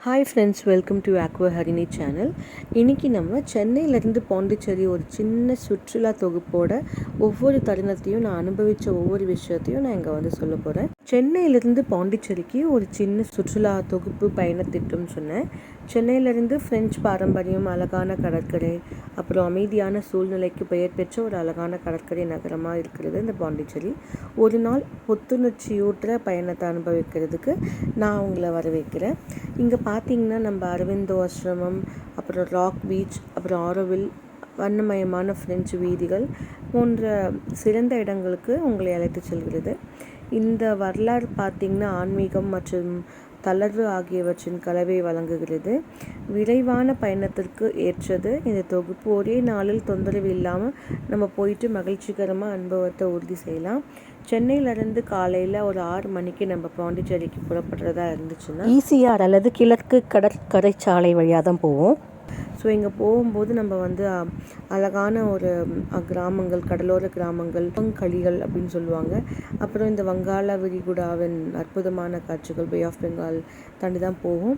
Hi friends, welcome to aqua Harini channel. இன்றைக்கி நம்ம சென்னையிலேருந்து பாண்டிச்சேரி ஒரு சின்ன சுற்றுலா தொகுப்போட ஒவ்வொரு தருணத்தையும் நான் அனுபவித்த ஒவ்வொரு விஷயத்தையும் நான் இங்கே வந்து சொல்ல போகிறேன். சென்னையிலேருந்து பாண்டிச்சேரிக்கு ஒரு சின்ன சுற்றுலா தொகுப்பு பயணத்திட்டம்னு சொன்னேன். சென்னையிலேருந்து ஃப்ரெஞ்சு பாரம்பரியம், அழகான கடற்கரை, அப்புறம் அமைதியான சூழ்நிலைக்கு பெயர் பெற்ற ஒரு அழகான கடற்கரை நகரமாக இருக்கிறது இந்த பாண்டிச்சேரி. ஒரு நாள் புத்துணர்ச்சியூட்டுற பயணத்தை அனுபவிக்கிறதுக்கு நான் உங்களை வரவேற்கிறேன். இங்கே பார்த்தீங்கன்னா நம்ம அரவிந்தோ ஆசிரமம், அப்புறம் ராக் பீச், அப்புறம் ஆரோவில், வண்ணமயமான ஃப்ரெஞ்சு வீதிகள் போன்ற சிறந்த இடங்களுக்கு உங்களை அழைத்து செல்கிறது. இந்த வரலாறு பார்த்திங்கன்னா ஆன்மீகம் மற்றும் தளர்வு ஆகியவற்றின் கலவை வழங்குகிறது. விரைவான பயணத்திற்கு ஏற்றது இந்த தொகுப்பு. ஒரே நாளில் தொந்தரவு இல்லாமல் நம்ம போயிட்டு மகிழ்ச்சிகரமாக அனுபவத்தை உறுதி செய்யலாம். சென்னையிலேருந்து காலையில் ஒரு 6 மணிக்கு நம்ம பாண்டிச்சேரிக்கு புறப்படுறதா இருந்துச்சுன்னா ஈசிஆர் அல்லது கிழக்கு கடற்கரை சாலை வழியாக தான் போவோம். ஸோ இங்கே போகும்போது நம்ம வந்து அழகான ஒரு கிராமங்கள், கடலோர கிராமங்கள், களிகள் அப்படின்னு சொல்லுவாங்க. அப்புறம் இந்த வங்காள விரிகுடாவின் அற்புதமான காட்சிகள், பே ஆஃப் பெங்கால் தாண்டி தான் போகும்.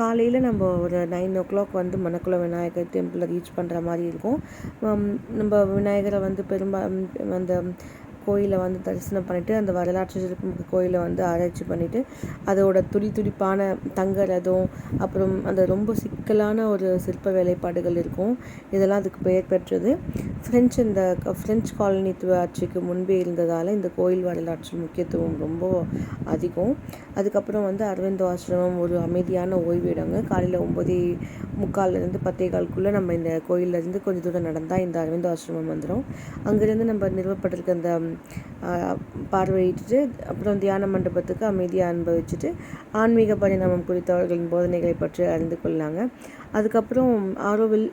காலையில் நம்ம ஒரு 9 o'clock வந்து மணக்குள விநாயகர் டெம்பிளை ரீச் பண்ணுற மாதிரி இருக்கும். நம்ம விநாயகரை வந்து அந்த கோயிலை வந்து தரிசனம் பண்ணிவிட்டு அந்த வரலாற்று சிறப்பு கோயிலை வந்து ஆராய்ச்சி பண்ணிவிட்டு அதோட துடிப்பான தங்க ரதம், அப்புறம் அந்த ரொம்ப சிக்கலான ஒரு சிற்ப வேலைப்பாடுகள் இருக்கும். இதெல்லாம் அதுக்கு பெயர் பெற்றது. இந்த ஃப்ரெஞ்சு காலனித்துவ ஆட்சிக்கு முன்பே இருந்ததால் இந்த கோயில் வரலாற்று முக்கியத்துவம் ரொம்ப அதிகம். அதுக்கப்புறம் வந்து அரவிந்தோ ஆசிரமம் ஒரு அமைதியான ஓய்வு இடங்க. காலையில் 9:45 10:15 நம்ம இந்த கோயிலேருந்து கொஞ்சம் தூரம் நடந்தால் இந்த அரவிந்தோ ஆசிரமம் வந்துடும். அங்கேருந்து நம்ம நிறுவப்பட்டிருக்க அந்த பார்வையிட்டு அப்புறம் தியான மண்டபத்துக்கு அமைதியாக அனுபவிச்சுட்டு ஆன்மீக பரிணாமம் குறித்தவர்களின் போதனைகளை பற்றி அறிந்து கொள்ளாங்க. அதுக்கப்புறம் ஆரோவில்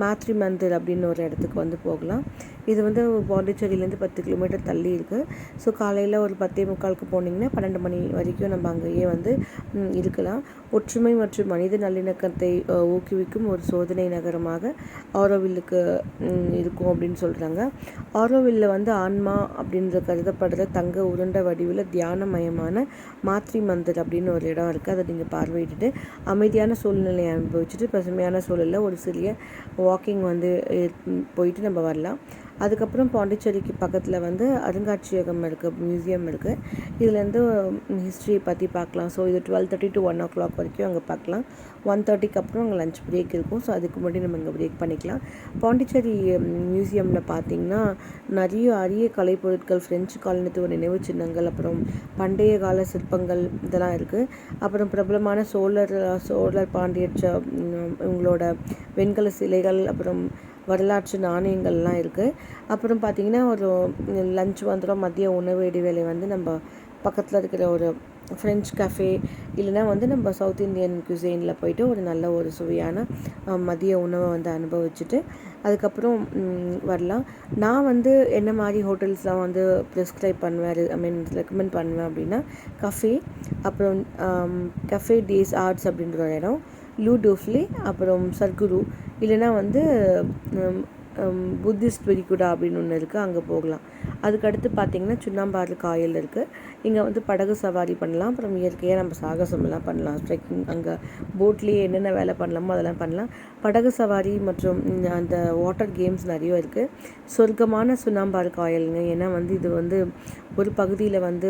மாத்ரி மந்திர் அப்படின்னு ஒரு இடத்துக்கு வந்து போகலாம். இது வந்து பாண்டிச்சேரியிலேருந்து 10 கிலோமீட்டர் தள்ளி இருக்குது. ஸோ காலையில் ஒரு 10:45 போனீங்கன்னா 12 மணி வரைக்கும் நம்ம அங்கேயே வந்து இருக்கலாம். ஒற்றுமை மற்றும் மனித நல்லிணக்கத்தை ஊக்குவிக்கும் ஒரு சோதனை நகரமாக ஆரோவில்லுக்கு இருக்கும் அப்படின்னு சொல்கிறாங்க. ஆரோவில்லில் வந்து ஆன்மா அப்படின்ற கருதப்படுற தங்க உருண்ட வடிவில் தியானமயமான மாத்ரி மந்திர் அப்படின்னு ஒரு இடம் இருக்குது. அதை நீங்கள் பார்வையிட்டு அமைதியான சூழ்நிலையை அனுபவிச்சுட்டு பசுமையான சூழலில் ஒரு சிறிய வாக்கிங் வந்து போயிட்டு நம்ம வரலாம். அதுக்கப்புறம் பாண்டிச்சேரிக்கு பக்கத்தில் வந்து அருங்காட்சியகம் இருக்குது, மியூசியம் இருக்குது. இதுலேருந்து ஹிஸ்ட்ரியை பற்றி பார்க்கலாம். ஸோ இது 12:30 to 1 o'clock வரைக்கும் அங்கே பார்க்கலாம். 1:30 அப்புறம் அங்கே லஞ்ச் பிரேக் இருக்கும். ஸோ அதுக்கு முன்னாடி நம்ம இங்கே பிரேக் பண்ணிக்கலாம். பாண்டிச்சேரி மியூசியமில் பார்த்திங்கன்னா நிறைய அரிய கலைப்பொருட்கள், ஃப்ரெஞ்சு காலனித்துவ நினைவு சின்னங்கள், அப்புறம் பண்டைய கால சிற்பங்கள் இதெல்லாம் இருக்குது. அப்புறம் பிரபலமான சோழர் பாண்டியர் இவங்களோட வெண்கல சிலைகள், அப்புறம் வரலாற்று நாணயங்கள்லாம் இருக்குது. அப்புறம் பார்த்திங்கன்னா ஒரு லஞ்ச் வந்துடும். மதிய உணவு இடைவேளை வந்து நம்ம பக்கத்தில் இருக்கிற ஒரு ஃப்ரெஞ்ச் கஃபே இல்லைனா வந்து நம்ம சவுத் இந்தியன் குசைனில் போயிட்டு ஒரு நல்ல ஒரு சுவையான மதிய உணவை வந்து அனுபவிச்சுட்டு அதுக்கப்புறம் வரலாம். நான் வந்து என்ன மாதிரி ஹோட்டல்ஸ்லாம் வந்து ப்ரிஸ்கிரைப் பண்ணுவேன், ரெக்கமெண்ட் பண்ணுவேன் அப்படின்னா கஃபே, அப்புறம் கஃபே டேஸ் ஆர்ட்ஸ் அப்படின்ற ஒரு இடம், லூ டோஃப்லே, அப்புறம் சர்க்குரு, இல்லைனா வந்து புத்திஸ்ட் விரிகுடா அப்படின்னு ஒன்று இருக்குது, அங்கே போகலாம். அதுக்கடுத்து பார்த்திங்கன்னா சுண்ணாம்பாறு காயல் இருக்குது. இங்கே வந்து படகு சவாரி பண்ணலாம். அப்புறம் இயற்கையாக நம்ம சாகசமெல்லாம் பண்ணலாம். ட்ரெக்கிங், அங்கே போட்லேயே என்னென்ன வேலை பண்ணலாமோ அதெல்லாம் பண்ணலாம். படகு சவாரி மற்றும் அந்த வாட்டர் கேம்ஸ் நிறைய இருக்குது. சொர்க்கமான சுண்ணாம்பாறு காயலுங்க. ஏன்னா வந்து இது வந்து ஒரு பகுதியில் வந்து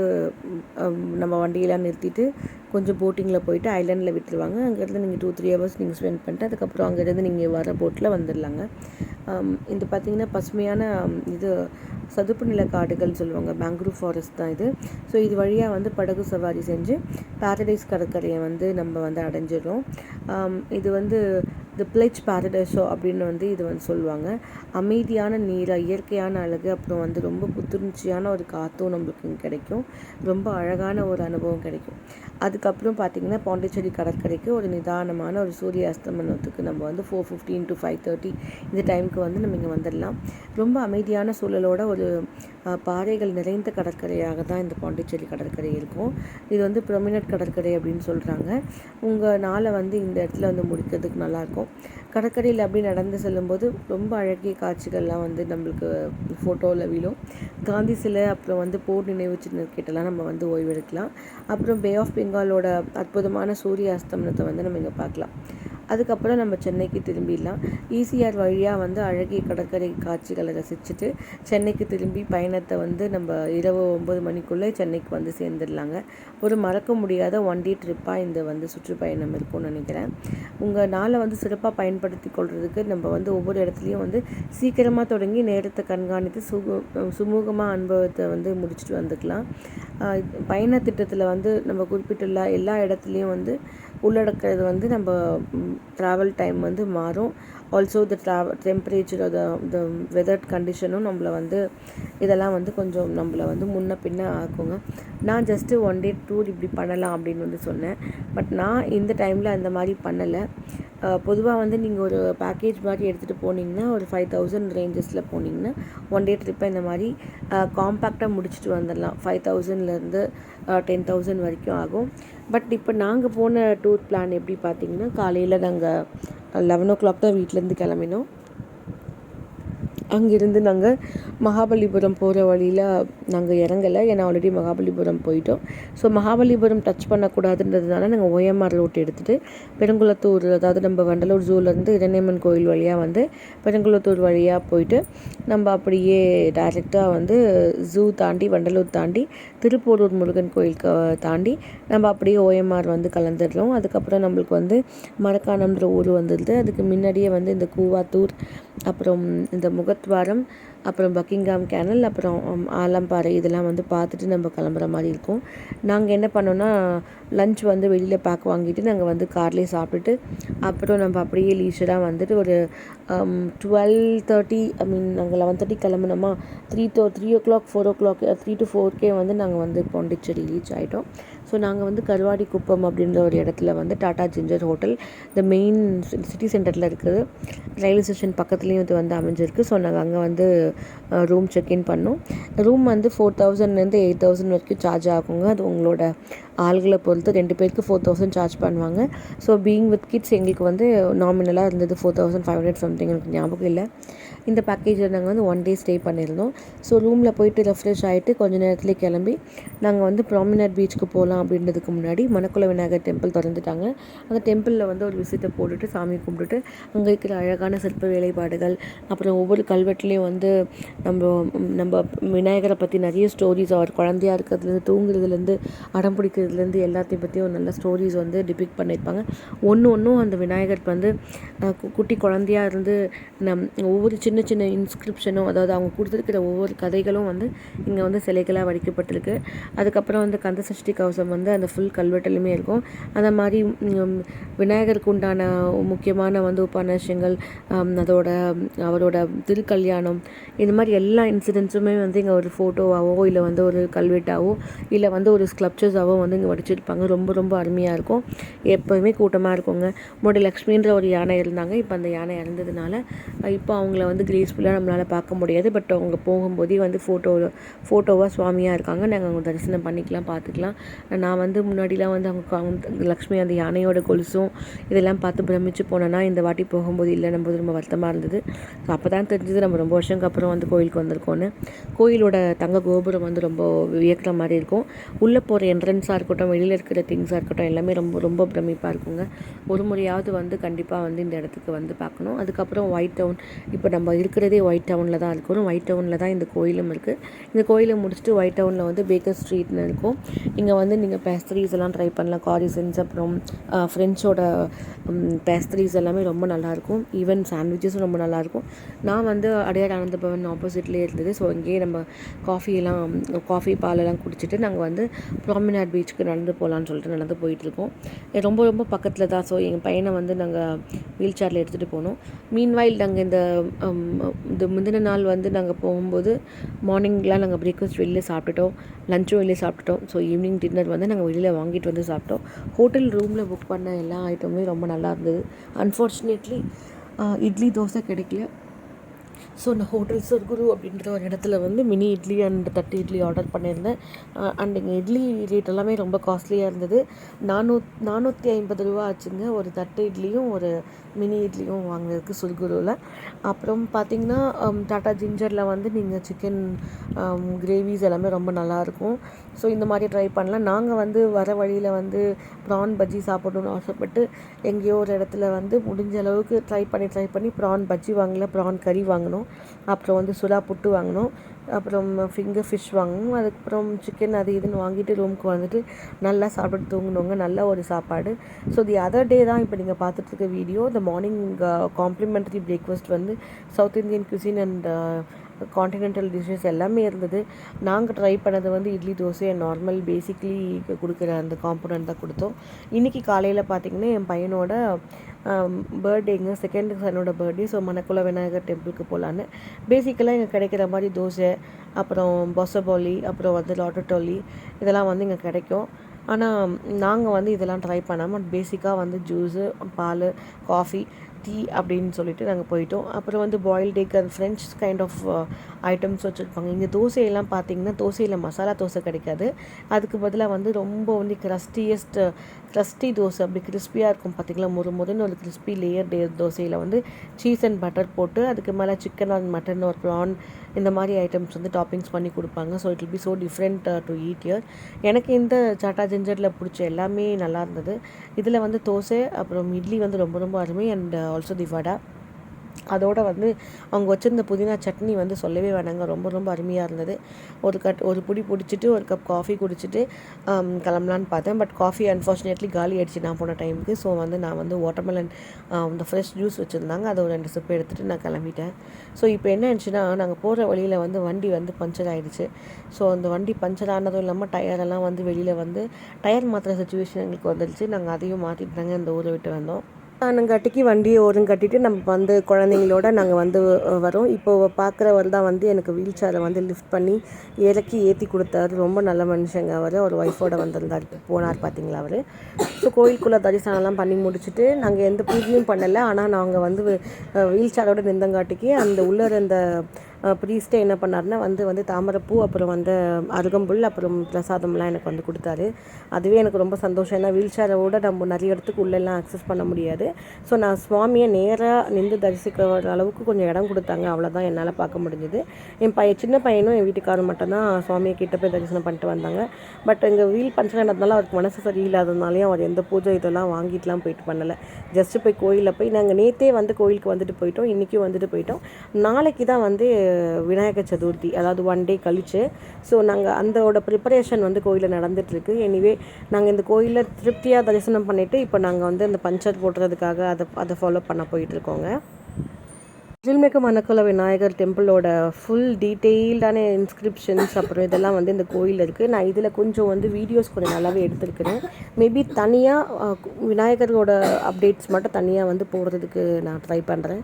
நம்ம வண்டியெல்லாம் நிறுத்திட்டு கொஞ்சம் போட்டிங்கில் போயிட்டு ஐலாண்டில் விட்டுருவாங்க. அங்கேருந்து நீங்கள் 2-3 hours நீங்கள் ஸ்பெண்ட் பண்ணிட்டு அதுக்கப்புறம் அங்கேருந்து நீங்கள் வர போட்டில் வந்துடலாங்க. இது பார்த்திங்கன்னா பசுமையான இது சதுப்பு நில காடுகள் சொல்லுவாங்க, மேங்க்ரூவ் ஃபாரஸ்ட் தான் இது. ஸோ இது வழியாக வந்து படகு சவாரி செஞ்சு பாரடைஸ் கடற்கரையை வந்து நம்ம வந்து அடைஞ்சிடும். இது வந்து தி பிளெச் பாரடைஸோ அப்படின்னு வந்து இது வந்து சொல்லுவாங்க. அமைதியான நீரை, இயற்கையான அழகு, அப்புறம் வந்து ரொம்ப புத்துணர்ச்சியான ஒரு காற்றும் நம்மளுக்கு கிடைக்கும். ரொம்ப அழகான ஒரு அனுபவம் கிடைக்கும். அதுக்கப்புறம் பார்த்திங்கன்னா பாண்டிச்சேரி கடற்கரைக்கு ஒரு நிதானமான ஒரு சூரிய அஸ்தமனத்துக்கு நம்ம வந்து 4:15 to 5:30 இந்த டைமுக்கு வந்து நம்ம இங்கே வந்துடலாம். ரொம்ப அமைதியான சூழலோட ஒரு பாறைகள் நிறைந்த கடற்கரையாக தான் இந்த பாண்டிச்சேரி கடற்கரை இருக்கும். இது வந்து ப்ரொமினட் கடற்கரை அப்படின்னு சொல்கிறாங்க. உங்கள் நாளை வந்து இந்த இடத்துல வந்து முடிக்கிறதுக்கு நல்லாயிருக்கும். கடற்கரையில் அப்படி நடந்து செல்லும்போது ரொம்ப அழகிய காட்சிகள்லாம் வந்து நம்மளுக்கு ஃபோட்டோவில் விழும். காந்தி சிலை, அப்புறம் வந்து போர் நினைவு சின்னக்கிட்டலாம் நம்ம வந்து ஓய்வெடுக்கலாம். அப்புறம் பே ஆஃப் பெங்கால் பெங்காலோட அற்புதமான சூரிய அஸ்தமனத்தை வந்து நம்ம இங்கே பார்க்கலாம். அதுக்கப்புறம் நம்ம சென்னைக்கு திரும்பிடலாம். ஈசிஆர் வழியாக வந்து அழகிய கடற்கரை காட்சிகளை ரசிச்சுட்டு சென்னைக்கு திரும்பி பயணத்தை வந்து நம்ம இரவு 9 மணிக்குள்ளே சென்னைக்கு வந்து சேர்ந்துடலாங்க. ஒரு மறக்க முடியாத 1 டே ட்ரிப்பாக இந்த வந்து சுற்றுப்பயணம் இருக்கும்னு நினைக்கிறேன். உங்கள் நாளை வந்து சிறப்பாக பயன்படுத்தி கொள்றதுக்கு நம்ம வந்து ஒவ்வொரு இடத்துலையும் வந்து சீக்கிரமாக தொடங்கி நேரத்தை கண்காணித்து சுமூகமாக அனுபவத்தை வந்து முடிச்சுட்டு வந்துக்கலாம். பயண திட்டத்தில் வந்து நம்ம குறிப்பிட்டுள்ள எல்லா இடத்துலையும் வந்து உள்ளடக்கிறது வந்து நம்ம ட்ராவல் டைம் வந்து மாறும். ஆல்சோ டெம்பரேச்சர் த வெதர் கண்டிஷனும் நம்மளை வந்து இதெல்லாம் வந்து கொஞ்சம் நம்மளை வந்து முன்ன பின்ன ஆக்குங்க. நான் ஜஸ்ட்டு 1 டே டூர் இப்படி பண்ணலாம் அப்படின்னு வந்து சொன்னேன். பட் நான் இந்த டைமில் அந்த மாதிரி பண்ணலை. பொதுவாக வந்து நீங்கள் ஒரு பேக்கேஜ் மாதிரி எடுத்துகிட்டு போனீங்கன்னா ஒரு 5000 ரேஞ்சஸில் போனீங்கன்னா 1 டே ட்ரிப்பை இந்த மாதிரி காம்பேக்டாக முடிச்சுட்டு வந்துடலாம். 5000லேருந்து 10,000 வரைக்கும் ஆகும். பட் இப்போ நாங்கள் போன டூர் பிளான் எப்படி பார்த்தீங்கன்னா, காலையில் நாங்கள் 11 o'clock தான் வீட்டிலேருந்து கிளம்பினோம். அங்கேருந்து நாங்கள் மகாபலிபுரம் போகிற வழியில் நாங்கள் இறங்கலை, ஏன்னா ஆல்ரெடி மகாபலிபுரம் போயிட்டோம். ஸோ மகாபலிபுரம் டச் பண்ணக்கூடாதுன்றதுனால நாங்கள் OMR ரூட் எடுத்துகிட்டு பெருங்குளத்தூர், அதாவது நம்ம வண்டலூர் ஜூலேருந்து இரணியம்மன் கோயில் வழியாக வந்து பெருங்குளத்தூர் வழியாக போயிட்டு நம்ம அப்படியே டைரெக்டாக வந்து ஜூ தாண்டி வண்டலூர் தாண்டி திருப்போரூர் முருகன் கோயிலுக்கு தாண்டி நம்ம அப்படியே OMR வந்து கலந்துடுறோம். அதுக்கப்புறம் நம்மளுக்கு வந்து மரக்காணம்ன்ற ஊர் வந்துடுது. அதுக்கு முன்னாடியே வந்து இந்த கூவாத்தூர், அப்புறம் இந்த முகத்வாரம், அப்புறம் பக்கிங்காம் கேனல், அப்புறம் ஆலம்பாறை இதெல்லாம் வந்து பார்த்துட்டு நம்ம கிளம்புற மாதிரி இருக்கும். நாங்கள் என்ன பண்ணோன்னா லஞ்ச் வந்து வெளியில் பேக் வாங்கிட்டு நாங்கள் வந்து கார்லேயே சாப்பிட்டுட்டு அப்புறம் நம்ம அப்படியே லீஷராக வந்துட்டு ஒரு 12:30 நாங்கள் 11:30 கிளம்புனோமா, 3 o'clock 4 o'clock 3 to 4 வந்து நாங்கள் வந்து பாண்டிச்சேரி ரீச் ஆகிட்டோம். ஸோ நாங்கள் வந்து கருவாடி குப்பம் அப்படின்ற ஒரு இடத்துல வந்து டாடா ஜிஞ்சர் ஹோட்டல் இந்த மெயின் சிட்டி சென்டரில் இருக்குது. ரயில்வே ஸ்டேஷன் பக்கத்துலேயும் இது வந்து அமைஞ்சிருக்கு. ஸோ நாங்கள் அங்கே வந்து ரூம் செக்இன் பண்ணோம். ரூம் வந்து 4000லேருந்து 8000 வரைக்கும் சார்ஜ் ஆகுங்க. அது உங்களோட ஆள்களை பொறுத்து 2 பேருக்கு 4000 சார்ஜ் பண்ணுவாங்க. ஸோ பீயிங் வித் கிட்ஸ் எங்களுக்கு வந்து நாமினலாக இருந்தது 4500 சம்திங், எனக்கு ஞாபகம் இல்லை. இந்த பேக்கேஜில் நாங்கள் வந்து 1 டே ஸ்டே பண்ணியிருந்தோம். ஸோ ரூமில் போயிட்டு ரெஃப்ரெஷ் ஆகிட்டு கொஞ்ச நேரத்துலேயே கிளம்பி நாங்கள் வந்து ப்ராமினட் பீச்சுக்கு போகலாம் அப்படின்றதுக்கு முன்னாடி மணக்குள விநாயகர் டெம்பிள் திறந்துட்டாங்க. அந்த டெம்பிளில் வந்து ஒரு விசிட்டை போட்டுட்டு சாமி கும்பிட்டுட்டு அங்கே இருக்கிற அழகான சிற்ப வேலைப்பாடுகள், அப்புறம் ஒவ்வொரு கல்வெட்டுலேயும் வந்து நம்ம விநாயகரை பற்றி நிறைய ஸ்டோரிஸ், அவர் குழந்தையாக இருக்கிறதுலேருந்து தூங்குறதுலேருந்து அடம் பிடிக்கிறதுலேருந்து எல்லாத்தையும் பற்றியும் ஒரு நல்ல ஸ்டோரிஸ் வந்து டிபிக்ட் பண்ணியிருப்பாங்க. ஒன்றும் அந்த விநாயகருக்கு வந்து குட்டி குழந்தையாக இருந்து ஒவ்வொரு சின்ன சின்ன இன்ஸ்கிரிப்ஷனும், அதாவது அவங்க கொடுத்துருக்கிற ஒவ்வொரு கதைகளும் வந்து இங்கே வந்து சிலைகளாக வடிக்கப்பட்டிருக்கு. அதுக்கப்புறம் வந்து கந்த சஷ்டி கவசம் வந்து அந்த ஃபுல் கல்வெட்டிலுமே இருக்கும். அந்த மாதிரி விநாயகருக்கு உண்டான முக்கியமான வந்து உபநிஷங்கள், அவரோட திருக்கல்யாணம், இந்த மாதிரி எல்லா இன்சிடென்ட்ஸுமே வந்து இங்கே ஒரு ஃபோட்டோவாகவோ இல்லை வந்து ஒரு கல்வெட்டாவோ இல்லை வந்து ஒரு ஸ்கல்ப்சர்ஸாவோ வந்து இங்கே வடிச்சிருப்பாங்க. ரொம்ப ரொம்ப அருமையாக இருக்கும். எப்போவுமே கூட்டமாக இருக்குங்க. முன்னாடி லக்ஷ்மின்ற ஒரு யானை இருந்தாங்க. இப்போ அந்த யானை இறந்ததுனால இப்போ அவங்கள வந்து கிரேஸ்ஃபுல்லாக நம்மளால் பார்க்க முடியாது. பட் அவங்க போகும்போதே வந்து ஃபோட்டோவாக சுவாமியாக இருக்காங்க. நாங்கள் அவங்க தரிசனம் பண்ணிக்கலாம், பார்த்துக்கலாம். நான் வந்து முன்னாடிலாம் வந்து அவங்க லக்ஷ்மி அந்த யானையோட கொலுசும் இதெல்லாம் பார்த்து பிரமிச்சு போனேன்னா இந்த வாட்டி போகும்போது இல்லை, நம்ம ரொம்ப வருத்தமாக இருந்தது. ஸோ அப்போ தான் தெரிஞ்சது நம்ம ரொம்ப வருஷத்துக்கு அப்புறம் வந்து கோயிலுக்கு வந்திருக்கோன்னு. கோயிலோட தங்க கோபுரம் வந்து ரொம்ப வியக்கிற மாதிரி இருக்கும். உள்ளே போகிற என்ட்ரன்ஸாக இருக்கட்டும், வெளியில் இருக்கிற திங்ஸாக இருக்கட்டும், எல்லாமே ரொம்ப ரொம்ப பிரமிப்பாக இருக்குங்க. ஒரு முறையாவது வந்து கண்டிப்பாக வந்து இந்த இடத்துக்கு வந்து பார்க்கணும். அதுக்கப்புறம் ஒயிட் டவுன், இப்போ நம்ம இருக்கிறதே ஒயிட் டவுனில் தான் இருக்கிறோம். ஒயிட் டவுனில் தான் இந்த கோயிலும் இருக்குது. இந்த கோயிலை முடிச்சுட்டு ஒயிட் டவுனில் வந்து பேக்கர் ஸ்ட்ரீட்னு இருக்கும். இங்கே வந்து நீங்கள் பேஸ்ட்ரீஸ் எல்லாம் ட்ரை பண்ணலாம். காரிசன்ஸ், அப்புறம் ஃப்ரெண்ட்ஸோட பேஸ்ட்ரீஸ் எல்லாமே ரொம்ப நல்லாயிருக்கும். ஈவன் சாண்ட்விச்சஸும் ரொம்ப நல்லாயிருக்கும். நான் வந்து அடையார் ஆனந்த பவன் ஆப்போசிட்லேயே இருந்தது. ஸோ இங்கேயே நம்ம காஃபி பாலெல்லாம் குடிச்சிட்டு நாங்கள் வந்து ப்ராமினாட் பீச்சுக்கு நடந்து போகலான்னு சொல்லிட்டு நடந்து போயிட்டுருக்கோம். ரொம்ப ரொம்ப பக்கத்தில் தான். ஸோ எங்கள் பையனை வந்து நாங்கள் வீல் சேரில் எடுத்துகிட்டு போனோம். மீன்வாயில் நாங்கள் இந்த முந்தின நாள் வந்து நாங்கள் போகும்போது மார்னிங்லாம் நாங்கள் பிரேக்ஃபாஸ்ட் வெளியில் சாப்பிட்டுட்டோம், லஞ்சும் வெளியே சாப்பிட்டுட்டோம். ஸோ ஈவினிங் டின்னர் வந்து நாங்கள் வெளியில் வாங்கிட்டு வந்து சாப்பிட்டோம். ஹோட்டல் ரூமில் புக் பண்ண எல்லா ஐட்டமுமே ரொம்ப நல்லா இருந்தது. அன்ஃபார்ச்சுனேட்லி இட்லி தோசை கிடைக்கல. ஸோ நான் ஹோட்டல் சர்க்குரு அப்படின்ற ஒரு இடத்துல வந்து மினி இட்லி அண்ட் தட்டு இட்லி ஆர்டர் பண்ணியிருந்தேன். அண்ட் இங்கே இட்லி ரேட் எல்லாமே ரொம்ப காஸ்ட்லியாக இருந்தது. 450 ரூபா ஆச்சுங்க ஒரு தட்டு இட்லியும் ஒரு மினி இட்லியும் வாங்கினதுக்கு சுர்குருவில். அப்புறம் பார்த்திங்கன்னா டாட்டா ஜிஞ்சரில் வந்து நீங்கள் சிக்கன் கிரேவிஸ் எல்லாமே ரொம்ப நல்லாயிருக்கும். ஸோ இந்த மாதிரி ட்ரை பண்ணலாம். நாங்கள் வந்து வர வழியில் வந்து ப்ரான் பஜ்ஜி சாப்பிடணுன்னு ஆசைப்பட்டு எங்கேயோ ஒரு இடத்துல வந்து முடிஞ்ச அளவுக்கு ட்ரை பண்ணி ப்ரான் பஜ்ஜி வாங்கல, ப்ரான் கறி வாங்கினோம். அப்புறம் வந்து சுறா புட்டு வாங்கினோம். அப்புறம் ஃபிங்கர் ஃபிஷ் வாங்கணும். அதுக்கப்புறம் சிக்கன் அது இதுன்னு வாங்கிட்டு ரூமுக்கு வந்துட்டு நல்லா சாப்பிட்டு தூங்கினோங்க. நல்ல ஒரு சாப்பாடு. ஸோ தி அதர் டே தான் இப்போ நீங்கள் பார்த்துட்ருக்க வீடியோ. இந்த மார்னிங் காம்ப்ளிமெண்ட்ரி பிரேக்ஃபாஸ்ட் வந்து south Indian cuisine and continental dishes எல்லாமே இருந்தது. நாங்கள் ட்ரை பண்ணது வந்து இட்லி தோசை நார்மல் பேசிக்லி கொடுக்குற அந்த காம்போனன்ட் தான் கொடுத்தோம். இன்றைக்கி காலையில் பார்த்திங்கன்னா என் பையனோட பர்த்டேங்க, செகண்ட் சனோட பர்த்டே. ஸோ மணக்குள விநாயகர் டெம்பிளுக்கு போகலான்னு பேசிக்கலாக இங்கே கிடைக்கிற மாதிரி தோசை, அப்புறம் பொசபோலி, அப்புறம் வந்து லாட்டட்டோலி இதெல்லாம் வந்து இங்கே கிடைக்கும். ஆனால் நாங்கள் வந்து இதெல்லாம் ட்ரை பண்ணாமல் பேசிக்காக வந்து ஜூஸு, பால், காஃபி, டீ அப்படின்னு சொல்லிட்டு நாங்கள் போயிட்டோம். அப்புறம் வந்து boiled egg and French kind of items வச்சுருப்பாங்க. இங்கே தோசையெல்லாம் பார்த்திங்கன்னா தோசையில் மசாலா தோசை கிடைக்காது. அதுக்கு பதிலாக வந்து ரொம்ப வந்து க்ரஸ்டி தோசை, அப்படி கிறிஸ்பியாக இருக்கும் பார்த்திங்களா, முறுன்னு ஒரு கிறிஸ்பி லேயர் தோசையில் வந்து சீஸ் அண்ட் பட்டர் போட்டு அதுக்கு மேலே சிக்கன் ஆர் மட்டன் ஒரு ப்ரான் இந்த மாதிரி ஐட்டம்ஸ் வந்து டாப்பிங்ஸ் பண்ணி கொடுப்பாங்க. So it will be so different to eat here. எனக்கு இந்த டாட்டா ஜிஞ்சரில் பிடிச்ச எல்லாமே நல்லா இருந்தது. இதில் வந்து தோசை அப்புறம் இட்லி வந்து ரொம்ப ரொம்ப அருமை. அண்ட் ஆல்சோ தி வடை, அதோடு வந்து அவங்க வச்சுருந்த புதினா சட்னி வந்து சொல்லவே வேணாங்க, ரொம்ப ரொம்ப அருமையாக இருந்தது. ஒரு புடி பிடிச்சிட்டு ஒரு கப் காஃபி குடிச்சிட்டு கிளம்பலான்னு பார்த்தேன். பட் காஃபி அன்ஃபார்ச்சுனேட்லி காலி ஆகிடுச்சு நான் போன டைமுக்கு. ஸோ வந்து நான் வந்து வாட்டர்மெலன் இந்த ஃப்ரெஷ் ஜூஸ் வச்சுருந்தாங்க, அதை ஒரு 2 சிப்பு எடுத்துகிட்டு நான் கிளம்பிட்டேன். ஸோ இப்போ என்ன ஆச்சுன்னா, நாங்கள் போகிற வழியில் வந்து வண்டி வந்து பஞ்சர் ஆகிடுச்சு. ஸோ அந்த வண்டி பஞ்சர் ஆனதும் இல்லாமல் டயரெல்லாம் வந்து வெளியில் வந்து டயர் மாற்றுற சுச்சுவேஷன் எங்களுக்கு வந்துடுச்சு. நாங்கள் அதையும் மாற்றிட்டாங்க, அந்த ஊரை விட்டு வந்தோம். நாங்காட்டிக்கு வண்டியை ஓரம் கட்டிட்டு நம்ம வந்து குழந்தைங்களோட நாங்கள் வந்து வரோம். இப்போது பார்க்குறவர் தான் வந்து எனக்கு வீல் சேரை வந்து லிஃப்ட் பண்ணி ஏற்றி கொடுத்தாரு. ரொம்ப நல்ல மனுஷங்க அவர். ஒரு ஒய்ஃபோட வந்திருந்தார், போனார் பார்த்தீங்களா அவர். ஸோ கோயிலுக்குள்ளே தரிசனம்லாம் பண்ணி முடிச்சுட்டு நாங்கள் எந்த பூஜையும் பண்ணலை. ஆனால் நாங்கள் வந்து வீல் சேரோட நின்றங்காட்டிக்கு அந்த உள்ளே இருந்த ப்ரீஸ்ட்டே என்ன பண்ணாருன்னா வந்து தாமரைப்பூ, அப்புறம் வந்து அருகம்புல், அப்புறம் பிரசாதம்லாம் எனக்கு வந்து கொடுத்தாரு. அதுவே எனக்கு ரொம்ப சந்தோஷம். ஏன்னா வீல் சேரோட நம்ம நிறைய இடத்துக்கு உள்ளெல்லாம் அக்சஸ் பண்ண முடியாது. ஸோ நான் சுவாமியை நேராக நின்று தரிசிக்கிற அளவுக்கு கொஞ்சம் இடம் கொடுத்தாங்க, அவ்வளோதான் என்னால் பார்க்க முடிஞ்சுது. என் சின்ன பையனும் என் வீட்டுக்காரரும் மட்டும்தான் சுவாமியை கிட்ட போய் தரிசனம் பண்ணிட்டு வந்தாங்க. பட் எங்கள் வீல் பஞ்சர் ஆனதுனால அவருக்கு மனசு சரியில்லாததுனாலையும் அவர் எந்த பூஜை இதெல்லாம் வாங்கிட்டுலாம் போயிட்டு பண்ணலை. ஜஸ்ட்டு போய் கோயிலில் போய் நாங்கள் நேற்றே வந்து கோயிலுக்கு வந்துட்டு போயிட்டோம், இன்றைக்கும் வந்துட்டு போயிட்டோம். நாளைக்கு தான் வந்து விநாயகர் சதுர்த்தி, அதாவது 1 டே கழிச்சு. ஸோ நாங்கள் அந்தோட ப்ரிப்பரேஷன் வந்து கோயிலில் நடந்துகிட்ருக்கு. எனிவே நாங்கள் இந்த கோயிலில் திருப்தியாக தரிசனம் பண்ணிவிட்டு இப்போ நாங்கள் வந்து அந்த பஞ்சர் போடுறதுக்காக அதை ஃபாலோ பண்ண போயிட்டுருக்கோங்க. அருள்மிகு மணக்குள விநாயகர் டெம்பிளோட ஃபுல் டீட்டெயில்டான இன்ஸ்கிரிப்ஷன்ஸ் அப்புறம் இதெல்லாம் வந்து இந்த கோயில் இருக்குது. நான் இதில் கொஞ்சம் வந்து வீடியோஸ் கொஞ்சம் நல்லாவே எடுத்துருக்கிறேன். மேபி தனியாக விநாயகரோட அப்டேட்ஸ் மட்டும் தனியாக வந்து போடுறதுக்கு நான் ட்ரை பண்ணுறேன்.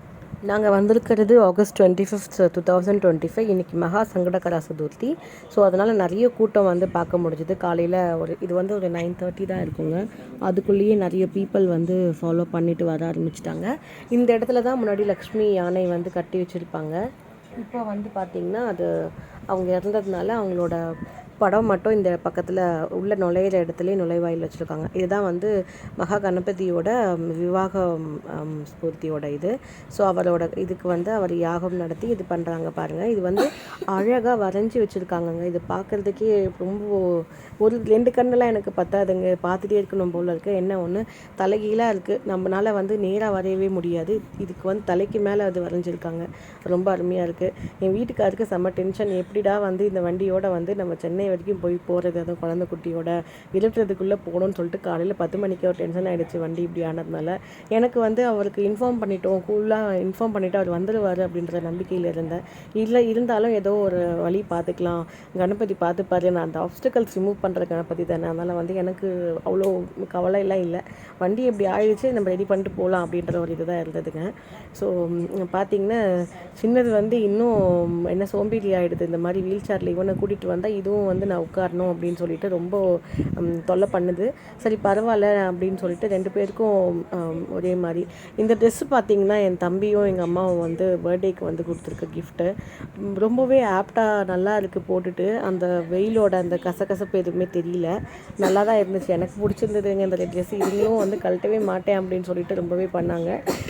நாங்கள் வந்திருக்கிறது ஆகஸ்ட் 25, 2025. இன்றைக்கி மகா சங்கடகரா சதுர்த்தி. ஸோ அதனால் நிறைய கூட்டம் வந்து பார்க்க முடிஞ்சுது. காலையில் இது வந்து ஒரு 9:30 தான் இருக்குங்க. அதுக்குள்ளேயே நிறைய பீப்புள் வந்து ஃபாலோ பண்ணிட்டு வர ஆரம்பிச்சிட்டாங்க. இந்த இடத்துல தான் முன்னாடி லக்ஷ்மி யானை வந்து கட்டி வச்சுருப்பாங்க. இப்போ வந்து பார்த்திங்கன்னா அது அவங்க இறந்ததுனால அவங்களோட படம் மட்டும் இந்த பக்கத்தில் உள்ள நுழையிற இடத்துலேயே நுழைவாயில் வச்சுருக்காங்க. இதுதான் வந்து மகா கணபதியோட விவாக ஸ்பூர்த்தியோட இது. ஸோ அவரோட இதுக்கு வந்து அவர் யாகம் நடத்தி இது பண்ணுறாங்க பாருங்கள். இது வந்து அழகாக வரைஞ்சி வச்சுருக்காங்கங்க. இது பார்க்குறதுக்கே ரொம்ப ஒரு 2 கண்ணெல்லாம் எனக்கு பத்தாதுங்க, பார்த்துட்டே இருக்கணும் போல் இருக்குது. என்ன ஒன்று தலைகீழாக இருக்குது, நம்மளால் வந்து நேராக வரையவே முடியாது. இதுக்கு வந்து தலைக்கு மேலே அது வரைஞ்சிருக்காங்க, ரொம்ப அருமையாக இருக்குது. என் வீட்டுக்காருக்கு செம்ம டென்ஷன், எப்படிடா வந்து இந்த வண்டியோட வந்து நம்ம சென்னை வரைக்கும் போகிறது, அதுவும் குழந்தை குட்டியோட இருட்டுறதுக்குள்ளே போகணும்னு சொல்லிட்டு காலையில் 10 மணிக்கு ஒரு டென்ஷன் ஆகிடுச்சு வண்டி இப்படி ஆனதுனால. எனக்கு வந்து அவருக்கு இன்ஃபார்ம் பண்ணிட்டோம், கூலாக இன்ஃபார்ம் பண்ணிவிட்டு அவர் வந்துடுவார் அப்படின்ற நம்பிக்கையில் இருந்தேன். இருந்தாலும் ஏதோ ஒரு வழி பார்த்துக்கலாம், கணபதி பார்த்துப்பாரு, நான் அந்த ஆப்ஸ்டிக்கல்ஸ் ரிமூவ் பண்ணுற கணபதி தானே, அதனால் வந்து எனக்கு அவ்வளோ கவலையெல்லாம் இல்லை. வண்டி எப்படி ஆயிடுச்சு, நம்ம ரெடி பண்ணிட்டு போகலாம் அப்படின்ற ஒரு இதுதான் இருந்ததுங்க. ஸோ பார்த்திங்கன்னா சின்னது வந்து இன்னும் என்ன சோம்பேறி ஆகிடுது. இந்த மாதிரி வீல் சேரில் இவனை கூட்டிகிட்டு வந்தால் இதுவும் வந்து நான் உட்காரணும் அப்படின்னு சொல்லிட்டு ரொம்ப தொல்லை பண்ணுது. சரி பரவாயில்ல அப்படின்னு சொல்லிட்டு 2 பேருக்கும் ஒரே மாதிரி. இந்த ட்ரெஸ்ஸு பார்த்திங்கன்னா என் தம்பியும் எங்கள் அம்மாவும் வந்து பர்த்டேக்கு வந்து கொடுத்துருக்க கிஃப்ட்டு. ரொம்பவே ஆப்டாக நல்லா இருக்குது போட்டுட்டு. அந்த வெயிலோட அந்த கசகசப்பு எதுவுமே தெரியல, நல்லா தான் இருந்துச்சு. எனக்கு பிடிச்சிருந்ததுங்க இந்த ட்ரெஸ்ஸு. இவங்களும் வந்து கழட்டவே மாட்டேன் அப்படின்னு சொல்லிட்டு ரொம்பவே பண்ணாங்க.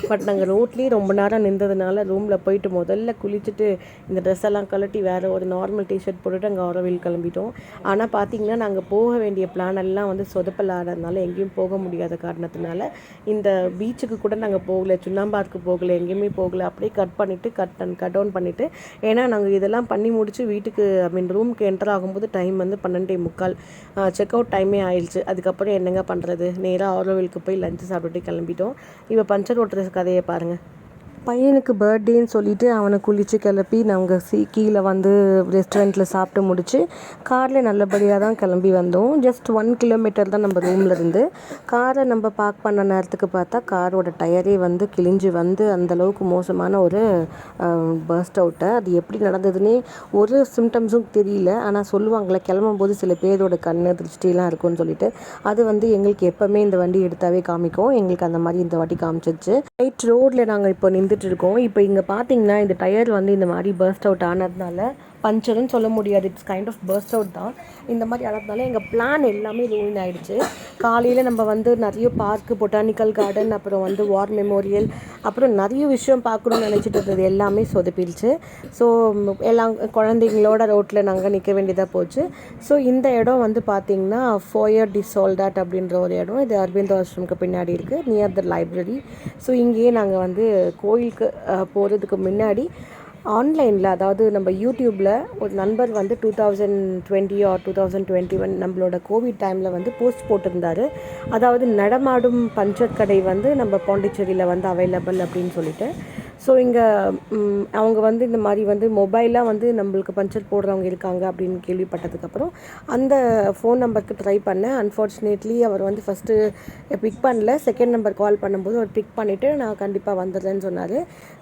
பட் நாங்கள் ரோட்லேயே ரொம்ப நேரம் நின்றதுனால ரூமில் போயிட்டு முதல்ல குளிச்சுட்டு இந்த ட்ரெஸ் எல்லாம் கழட்டி வேறு ஒரு நார்மல் டிஷர்ட் போட்டுட்டு அங்கே ஆரோவில் கிளம்பிட்டோம். ஆனால் பார்த்திங்கன்னா நாங்கள் போக வேண்டிய பிளான் எல்லாம் வந்து சொதப்பல் ஆனதுனால எங்கேயும் போக முடியாத காரணத்தினால இந்த பீச்சுக்கு கூட நாங்கள் போகலை, சுண்ணாம்பாருக்கு போகலை, எங்கேயுமே போகலை. அப்படியே கட் டவுன் பண்ணிவிட்டு, ஏன்னா நாங்கள் இதெல்லாம் பண்ணி முடித்து வீட்டுக்கு ரூமுக்கு என்டர் ஆகும்போது டைம் வந்து 12:45 செக் அவுட் டைமே ஆயிடுச்சு. அதுக்கப்புறம் என்னங்க பண்ணுறது, நேராக ஆரோவிலுக்கு போய் லஞ்சு சாப்பிட்டுட்டு கிளம்பிட்டோம். இப்போ பஞ்சர் ஓட்டுற கதையை பாருங்கள். பையனுக்கு பர்த்டேன்னு சொல்லிவிட்டு அவனை குளித்து கிளப்பி நாங்கள் கீழே வந்து ரெஸ்டாரண்ட்டில் சாப்பிட்டு முடித்து காரில் நல்லபடியாக தான் கிளம்பி வந்தோம். ஜஸ்ட் 1 கிலோமீட்டர் தான் நம்ம ரூமில் இருந்து. காரை நம்ம பார்க் பண்ண நேரத்துக்கு பார்த்தா காரோட டயரே வந்து கிழிஞ்சு வந்து அந்தளவுக்கு மோசமான ஒரு பர்ஸ்ட் அவுட்டை. அது எப்படி நடந்ததுன்னே ஒரு சிம்டம்ஸும் தெரியல. ஆனால் சொல்லுவாங்களே கிளம்பும்போது சில பேரோட கண்ணு திருஷ்டிலாம் இருக்கும்னு சொல்லிட்டு, அது வந்து எங்களுக்கு எப்போவுமே இந்த வண்டி எடுத்தாவே காமிக்கும். எங்களுக்கு அந்த மாதிரி இந்த வாட்டி காமிச்சிச்சு. ரைட் ரோடில் நாங்கள் இப்போ இருக்கோம். இப்போ இங்கே பார்த்தீங்கன்னா இந்த டயர் வந்து இந்த மாதிரி பர்ஸ்ட் அவுட் ஆனதுனால, பஞ்சர்னு சொல்ல முடியாது, it's kind of burst out தான். இந்த மாதிரி ஆனதுனால எங்கள் பிளான் எல்லாமே ரூயின் ஆகிடுச்சு. காலையில் நம்ம வந்து நிறைய பார்க்கு, பொட்டானிக்கல் கார்டன், அப்புறம் வந்து வார் மெமோரியல், அப்புறம் நிறைய விஷயம் பார்க்கணும்னு நினச்சிட்டு இருந்தது எல்லாமே சொதப்பிடுச்சு. ஸோ எல்லாம் குழந்தைங்களோட ரோட்டில் நாங்கள் நிற்க வேண்டியதாக போச்சு. ஸோ இந்த இடம் வந்து பார்த்திங்கன்னா ஃபோயர் டி சோல்டாட் அப்படின்ற ஒரு இடம். இது அரவிந்த் ஆசிரமுக்கு பின்னாடி இருக்குது, நியர் த லைப்ரரி. ஸோ இங்கேயே நாங்கள் வந்து கோயிலுக்கு போகிறதுக்கு முன்னாடி ஆன்லைனில், அதாவது நம்ம யூடியூப்பில் ஒரு நண்பர் வந்து 2020 ஆர் 2021 நம்மளோட கோவிட் டைமில் வந்து போஸ்ட் போட்டிருந்தார். அதாவது நடமாடும் பஞ்சர் கடை வந்து நம்ம பாண்டிச்சேரியில் வந்து அவைலபிள் அப்படின்னு சொல்லிட்டு. ஸோ இங்கே அவங்க வந்து இந்த மாதிரி வந்து மொபைலாக வந்து நம்மளுக்கு பஞ்சர் போடுறவங்க இருக்காங்க அப்படின்னு கேள்விப்பட்டதுக்கப்புறம் அந்த ஃபோன் நம்பருக்கு ட்ரை பண்ணேன். அன்ஃபார்ச்சுனேட்லி அவர் வந்து ஃபஸ்ட்டு பிக் பண்ணல. செகண்ட் நம்பர் கால் பண்ணும்போது அவர் பிக் பண்ணிவிட்டு நான் கண்டிப்பாக வந்துடுறேன்னு சொன்னார்.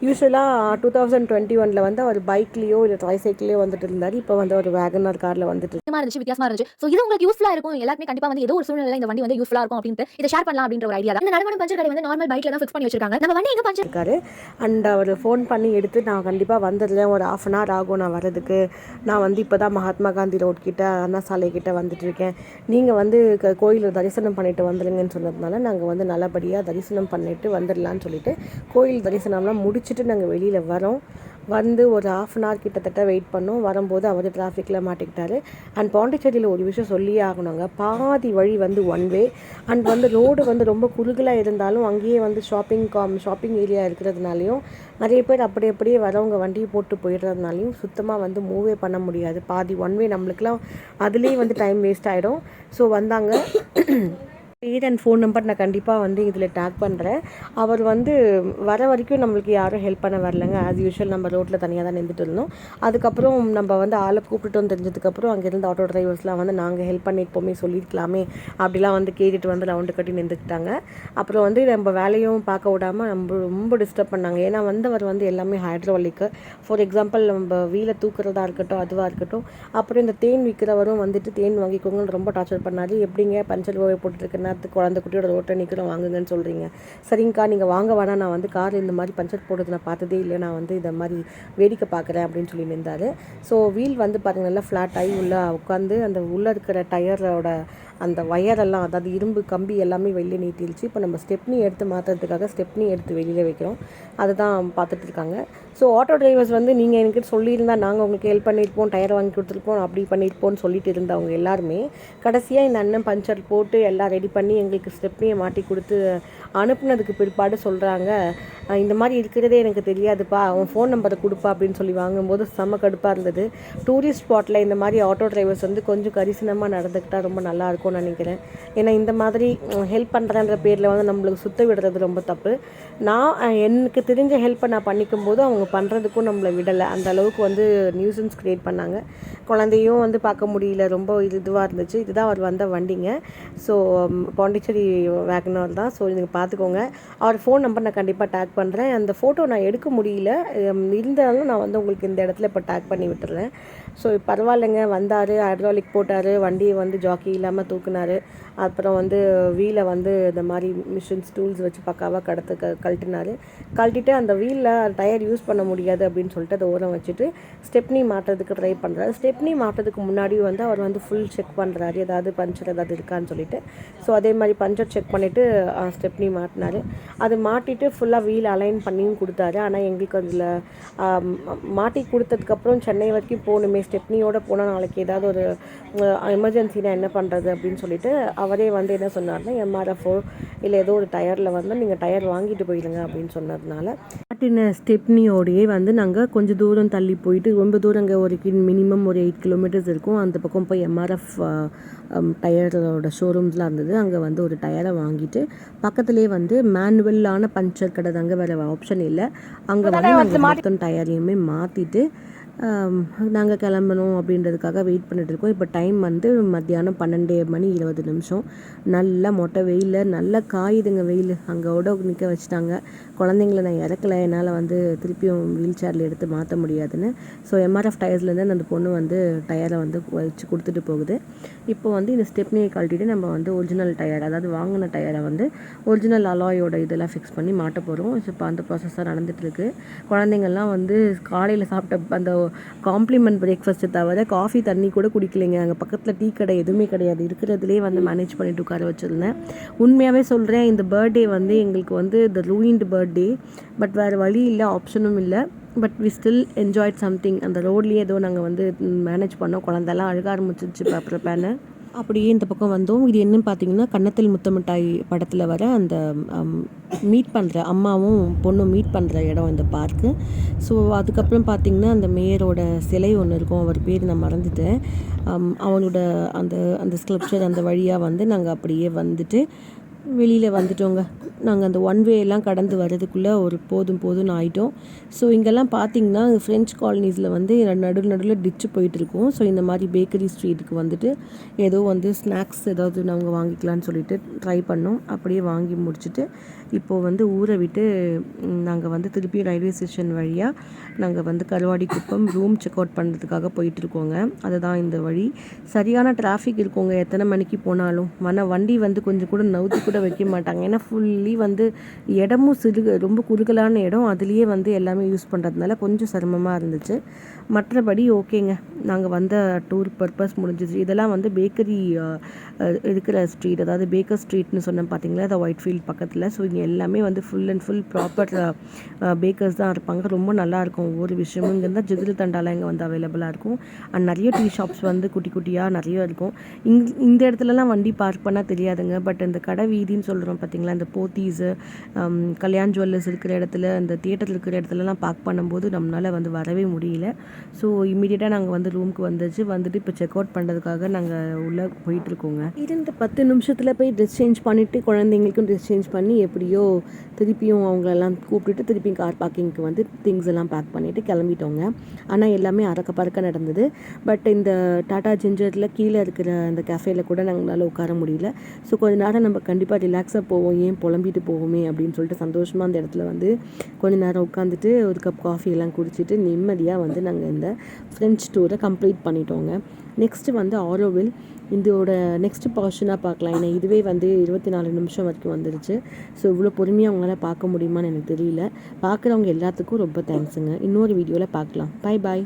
யூஸ்வலாக 2021 வந்து அவர் பைக்லேயோ இல்லை ட்ரைசைக்கிளையோ வந்துட்டு இருந்தார். இப்போ வந்து ஒரு வேகனர் காரில் வந்துட்டு வித்தியாசமா இருந்துச்சு. ஸோ இது உங்களுக்கு யூஸ்ஃபுல்லாக இருக்கும். எல்லாருமே கண்டிப்பாக வந்து ஏதோ ஒரு சூழ்நிலை இந்த வண்டி வந்து யூஸ்ஃபுல்லாக இருக்கும் அப்படின்ட்டு இதை ஷேர் பண்ணலாம் அப்படின்ற ஒரு ஐடியா தான். இந்த நடமாடும் பஞ்சர் கடை வந்து நார்மல் பைக்கில் தான் ஃபிக்ஸ் பண்ணி வச்சிருக்காங்க. நம்ம வண்டி எங்கே பஞ்சர் இருக்காரு. அண்ட் அவர் ஃபோன் பண்ணி எடுத்து நான் கண்டிப்பாக வந்துடுறேன், ஒரு 1/2 hour ஆகும் நான் வரதுக்கு, நான் வந்து இப்போ தான் மகாத்மா காந்தி ரோட் கிட்ட அண்ணா சாலை கிட்ட வந்துட்டுருக்கேன், நீங்கள் வந்து கோயிலில் தரிசனம் பண்ணிட்டு வந்துடுங்கன்னு சொன்னதுனால நாங்கள் வந்து நல்லபடியாக தரிசனம் பண்ணிட்டு வந்துடலான்னு சொல்லிட்டு கோயில் தரிசனம்லாம் முடிச்சுட்டு நாங்கள் வெளியில் வரோம். வந்து ஒரு 1/2 hour கிட்டத்தட்ட வெயிட் பண்ணோம். வரும்போது அவர் டிராஃபிக்கில் மாட்டிக்கிட்டாரு. அண்ட் பாண்டிச்சேரியில் ஒரு விஷயம் சொல்லியே ஆகணுங்க, பாதி வழி வந்து ஒன் வே. அண்ட் வந்து ரோடு வந்து ரொம்ப குறுகலாக இருந்தாலும் அங்கேயே வந்து ஷாப்பிங் ஏரியா இருக்கிறதுனாலையும் நிறைய பேர் அப்படியே வரவங்க வண்டியை போட்டு போயிடுறதுனாலையும் சுத்தமாக வந்து மூவே பண்ண முடியாது. பாதி ஒன் வே நம்மளுக்குலாம் அதுலேயே வந்து டைம் வேஸ்ட் ஆகிடும். ஸோ வந்தாங்க. பேர் அண்ட் ஃபோன் நம்பர் நான் கண்டிப்பாக வந்து இதில் டேக் பண்ணுறேன். அவர் வந்து வர வரைக்கும் நம்மளுக்கு யாரும் ஹெல்ப் பண்ண வரலங்க. ஆஸ் யூஷுவல் நம்ம ரோட்டில் தனியாக தான் நின்றுட்டு இருந்தோம். அதுக்கப்புறம் நம்ம வந்து ஆளை கூப்பிட்டுட்டோம் தெரிஞ்சதுக்கப்புறம் அங்கேருந்து ஆட்டோ டிரைவர்ஸ்லாம் வந்து நாங்கள் ஹெல்ப் பண்ணியிருப்போமே, சொல்லியிருக்கலாமே அப்படிலாம் வந்து கேட்டுட்டு வந்து ரவுண்டு கட்டி நின்றுக்கிட்டாங்க. அப்புறம் வந்து நம்ம வேலையும் பார்க்க விடாமல் ரொம்ப டிஸ்டர்ப் பண்ணாங்க. ஏன்னா வந்து அவர் வந்து எல்லாமே ஹைட்ரோலிக்கு, ஃபார் எக்ஸாம்பிள் நம்ம வீலை தூக்குறதா இருக்கட்டும், அதுவாக இருக்கட்டும். அப்புறம் இந்த தேன் விற்கிறவரும் வந்துட்டு தேன் வாங்கிக்கோங்கன்னு ரொம்ப டார்ச்சர் பண்ணார். எப்படிங்க பஞ்சர் ஓவை போட்டுருக்குன்னா குழந்தை குட்டியோட ரோட்டை நிற்கிறோம் வாங்குங்கன்னு சொல்கிறீங்க, சரிங்கக்கா நீங்கள் வாங்க வேணா, நான் வந்து கார் இந்த மாதிரி பஞ்சர் போடுறது நான் பார்த்ததே இல்லை, நான் வந்து இந்த மாதிரி வேடிக்கை பார்க்குறேன் அப்படின்னு சொல்லி நின்றார். ஸோ வீல் வந்து பாருங்கள் நல்லா ஃப்ளாட் ஆகி உள்ளே உட்காந்து அந்த உள்ளே இருக்கிற டயரோட அந்த வயரெல்லாம், அதாவது இரும்பு கம்பி எல்லாமே வெளியே நீட்டிருச்சு. இப்போ நம்ம ஸ்டெப்னி எடுத்து மாற்றுறதுக்காக ஸ்டெப்னி எடுத்து வெளியில் வைக்கிறோம். அதுதான் பார்த்துட்டு இருக்காங்க. ஸோ ஆட்டோ டிரைவர்ஸ் வந்து நீங்கள் என்கிட்ட சொல்லியிருந்தால் நாங்கள் உங்களுக்கு ஹெல்ப் பண்ணியிருப்போம், டயர் வாங்கி கொடுத்துருப்போம், அப்படி பண்ணியிருப்போம்னு சொல்லிட்டு இருந்தவங்க எல்லாருமே கடைசியாக இந்த அண்ணன் பஞ்சர் போட்டு எல்லாம் ரெடி பண்ணி எங்களுக்கு ஸ்டெப்னியை மாட்டி கொடுத்து அனுப்புனதுக்கு பிற்பாடு சொல்கிறாங்க, இந்த மாதிரி இருக்கிறதே எனக்கு தெரியாதுப்பா, அவன் ஃபோன் நம்பரை கொடுப்பா அப்படின்னு சொல்லி வாங்கும்போது செம்ம கடுப்பாக இருந்தது. டூரிஸ்ட் ஸ்பாட்டில் இந்த மாதிரி ஆட்டோ டிரைவர்ஸ் வந்து கொஞ்சம் கரிசனமாக நடந்துக்கிட்டால் ரொம்ப நல்லாயிருக்கும்னு நினைக்கிறேன். ஏன்னா இந்த மாதிரி ஹெல்ப் பண்ணுறன்ற பேரில் வந்து நம்மளுக்கு சுத்த விடுறது ரொம்ப தப்பு. நான் எனக்கு தெரிஞ்ச ஹெல்ப்பை நான் பண்ணிக்கும் போது அவங்க பண்ணுறதுக்கும் நம்மளை விடலை. அந்த அளவுக்கு வந்து நியூசன்ஸ் க்ரியேட் பண்ணாங்க. குழந்தையும் வந்து பார்க்க முடியல, ரொம்ப இதுவாக இருந்துச்சு. இதுதான் அவர் வந்த வண்டிங்க. ஸோ பாண்டிச்சேரி வேகனர் தான். ஸோ நீங்கள் பார்த்துக்கோங்க. அவர் ஃபோன் நம்பர் நான் கண்டிப்பாக டேக் டேக் பண்ணுறேன். அந்த ஃபோட்டோ நான் எடுக்க முடியல, இருந்தாலும் நான் வந்து உங்களுக்கு இந்த இடத்துல இப்போ டேக் பண்ணி விட்டுறேன். ஸோ பரவாயில்லைங்க, வந்தார், ஹைட்ராலிக் போட்டார், வண்டியை வந்து ஜாக்கி இல்லாமல் தூக்குனார். அப்புறம் வந்து வீலை வந்து இந்த மாதிரி மிஷின்ஸ் டூல்ஸ் வச்சு பக்காவாக கழட்டிட்டு அந்த வீலில் டயர் யூஸ் பண்ண முடியாது அப்படின்னு சொல்லிட்டு அதை ஓரம் வச்சுட்டு ஸ்டெப்னி மாட்டுறதுக்கு ட்ரை பண்ணுறாரு. ஸ்டெப்னி மாட்டுறதுக்கு முன்னாடி வந்து அவர் வந்து ஃபுல் செக் பண்ணுறாரு, ஏதாவது பஞ்சர் ஏதாவது இருக்கான்னு சொல்லிட்டு. ஸோ அதே மாதிரி பஞ்சர் செக் பண்ணிவிட்டு ஸ்டெப்னி மாட்டினார். அது மாட்டிட்டு ஃபுல்லாக வீல் அலைன் பண்ணியும் கொடுத்தாரு. ஆனால் எங்களுக்கு அதில் மாட்டி கொடுத்ததுக்கப்புறம் சென்னை வரைக்கும் போகணுமே, ஸ்டெப்னியோடு போனால் நாளைக்கு ஏதாவது ஒரு எமர்ஜென்சினா என்ன பண்ணுறது அப்படின்னு சொல்லிட்டு அவரே வந்து என்ன சொன்னார்னா, எம்ஆர்எஃப்ஓ இல்லை ஏதோ ஒரு டயரில் வந்து நீங்கள் டயர் வாங்கிட்டு போயிடுங்க அப்படின்னு சொன்னதுனால மாட்டின ஸ்டெப்னியோடையே வந்து நாங்கள் கொஞ்சம் தூரம் தள்ளி போயிட்டு, ரொம்ப தூரங்க, ஒரு மினிமம் ஒரு 8 கிலோமீட்டர்ஸ் இருக்கும். அந்த பக்கம் போய் எம்ஆர்எஃப் டயரோட ஷோரூம்ஸ்லாம் இருந்தது. அங்கே வந்து ஒரு டயரை வாங்கிட்டு பக்கத்துலேயே வந்து மேனுவலான பஞ்சர் கடை, அங்கே வேறு ஆப்ஷன் இல்லை. அங்கே வந்து நாங்கள் மொத்தம் டயரையுமே மாற்றிட்டு நாங்கள் கிளம்பணும் அப்படின்றதுக்காக வெயிட் பண்ணிட்டு இருக்கோம். இப்போ டைம் வந்து மத்தியானம் 12:20. நல்லா மொட்டை வெயில், நல்லா காயுதுங்க வெயில். அங்கோட நிற்க வச்சுட்டாங்க. குழந்தைங்கள நான் இறக்கலை, என்னால் வந்து திருப்பியும் வீல் சேரில் எடுத்து மாற்ற முடியாதுன்னு. ஸோ எம்ஆர்எஃப் டயர்ஸ்லேருந்து அந்த பொண்ணு வந்து டயரை வந்து வச்சு கொடுத்துட்டு போகுது. இப்போ வந்து இந்த ஸ்டெப்னியை கழட்டிட்டு நம்ம வந்து ஒரிஜினல் டயர், அதாவது வாங்கின டயரை வந்து ஒரிஜினல் அலாயோட இதெல்லாம் ஃபிக்ஸ் பண்ணி மாட்ட போகிறோம். இப்போ அந்த ப்ராசஸ் தான் நடந்துகிட்ருக்கு. குழந்தைங்கள்லாம் வந்து காலையில் சாப்பிட்ட அந்த காம்ப்ளிமெண்ட் பிரேக்ஃபாஸ்ட்டை தவிர காஃபி தண்ணி கூட குடிக்கலைங்க. அங்கே பக்கத்தில் டீ கடை எதுவுமே கிடையாது. இருக்கிறதுலே வந்து மேனேஜ் பண்ணிட்டு உட்கார வச்சுருந்தேன். உண்மையாகவே சொல்கிறேன், இந்த பர்த்டே வந்து எங்களுக்கு வந்து த ரூயின்டு பர்த்டே. பட் வேறு வழி இல்லை, ஆப்ஷனும் இல்லை. But we still enjoyed something. அந்த ரோட்லேயே ஏதோ நாங்கள் வந்து மேனேஜ் பண்ணோம். குழந்தெல்லாம் அழுக ஆரம்பிச்சிருச்சு பேப்பர். அப்படியே இந்த பக்கம் வந்தோம். இது என்னன்னு பார்த்தீங்கன்னா, கன்னத்தில் முத்தமிட்டாய் படத்தில் வர அந்த மீட் பண்ணுற அம்மாவும் பொண்ணும் மீட் பண்ணுற இடம் இந்த பார்க்கு. ஸோ அதுக்கப்புறம் பார்த்திங்கன்னா, அந்த மேயரோட சிலை ஒன்று இருக்கும், அவர் பேர் நான் மறந்துட்டேன். அவனோட அந்த அந்த ஸ்கல்ப்சர் அந்த வழியாக வந்து நாங்கள் அப்படியே வந்துட்டு வெளியில் வந்துட்டோங்க. நாங்கள் அந்த ஒன் வே எல்லாம் கடந்து வர்றதுக்குள்ளே ஒரு போதும்னு ஆகிட்டோம். ஸோ இங்கெல்லாம் பார்த்திங்கன்னா ஃப்ரெஞ்ச் காலனிஸில் வந்து நடுவில் டிச்சு போயிட்டுருக்கோம். ஸோ இந்த மாதிரி பேக்கரி ஸ்ட்ரீட்டுக்கு வந்துட்டு ஏதோ வந்து ஸ்நாக்ஸ் ஏதாவது நாங்கள் வாங்கிக்கலான்னு சொல்லிட்டு ட்ரை பண்ணோம். அப்படியே வாங்கி முடிச்சுட்டு இப்போது வந்து ஊரை விட்டு நாங்கள் வந்து திருப்பி ரயில்வே ஸ்டேஷன் வழியாக நாங்கள் வந்து கருவாடி குப்பம் ரூம் செக் அவுட் பண்ணுறதுக்காக போயிட்டுருக்கோங்க. அதுதான் இந்த வழி. சரியான டிராஃபிக் இருக்குங்க எத்தனை மணிக்கு போனாலும். வண்டி வந்து கொஞ்சம் கூட நவுத்தி கூட வைக்க மாட்டாங்க. ஏன்னா ஃபுல்லி வந்து இடமும் ரொம்ப குறுகலான இடம், அதுலேயே வந்து எல்லாமே யூஸ் பண்ணுறதுனால கொஞ்சம் சிரமமாக இருந்துச்சு. மற்றபடி ஓகேங்க, நாங்கள் வந்த டூர் பர்பஸ் முடிஞ்சிச்சு. இதெல்லாம் வந்து பேக்கரி இருக்கிற ஸ்ட்ரீட், அதாவது பேக்கர் ஸ்ட்ரீட்னு சொன்னேன் பார்த்தீங்களா, அது ஒயிட்ஃபீல்ட் பக்கத்தில். ஸோ இங்கே எல்லாமே வந்து full and full proper bakers தான் இருப்பாங்க. ரொம்ப நல்லாயிருக்கும் ஒவ்வொரு விஷயமும். இங்கே இருந்தால் ஜிகிரு தண்டாலாம் இங்கே வந்து அவைலபிளாக இருக்கும். அண்ட் நிறைய டீ ஷாப்ஸ் வந்து குட்டி குட்டியாக நிறைய இருக்கும். இந்த இடத்துலலாம் வண்டி பார்க் பண்ணால் தெரியாதுங்க. பட் இந்த கடை வீதின்னு சொல்கிறோம் பார்த்தீங்களா, இந்த போத்தீஸு, கல்யாண் ஜுவல்லர்ஸ் இருக்கிற இடத்துல, இந்த தியேட்டர் இருக்கிற இடத்துலலாம் பார்க் பண்ணும்போது நம்மளால் வந்து வரவே முடியல. ஸோ இம்மிடியட்டாக நாங்கள் வந்து ரூமுக்கு வந்துட்டு இப்போ செக் அவுட் பண்ணுறதுக்காக நாங்கள் உள்ளே போயிட்டுருக்கோங்க. 10 நிமிஷத்தில் போய் ட்ரெஸ் சேஞ்ச் பண்ணிவிட்டு குழந்தைங்களுக்கும் ட்ரெஸ் சேஞ்ச் பண்ணி எப்படியோ திருப்பியும் அவங்களெல்லாம் கூப்பிட்டுட்டு திருப்பியும் கார் பார்க்கிங்க்கு வந்து திங்ஸ் எல்லாம் பேக் பண்ணிவிட்டு கிளம்பிட்டோங்க. ஆனால் எல்லாமே பறக்க நடந்தது. பட் இந்த டாடா ஜிஞ்சரில் கீழே இருக்கிற அந்த கேஃபேயில் கூட நாங்களால் உட்கார முடியல. ஸோ கொஞ்ச நேரம் நம்ம கண்டிப்பாக ரிலாக்ஸாக போவோம், ஏன் புலம்பிட்டு போவோமே அப்படின்னு சொல்லிட்டு சந்தோஷமாக அந்த இடத்துல வந்து கொஞ்ச நேரம் உட்காந்துட்டு ஒரு கப் காஃபி எல்லாம் குடிச்சிட்டு நிம்மதியாக வந்து நாங்கள் இந்த ஃப்ரெஞ்ச் டூரை கம்ப்ளீட் பண்ணிட்டோங்க. நெக்ஸ்ட்டு வந்து ஆரோவில் இதோட நெக்ஸ்ட் போர்ஷனாக பார்க்கலாம். ஏன்னா இதுவே வந்து 24 நிமிஷம் வரைக்கும் வந்துருச்சு. ஸோ இவ்வளோ பொறுமையாக அவங்களால பார்க்க முடியுமான்னு எனக்கு தெரியல. பார்க்குறவங்க எல்லாத்துக்கும் ரொம்ப தேங்க்ஸுங்க. இன்னொரு வீடியோவில் பார்க்கலாம். பாய்.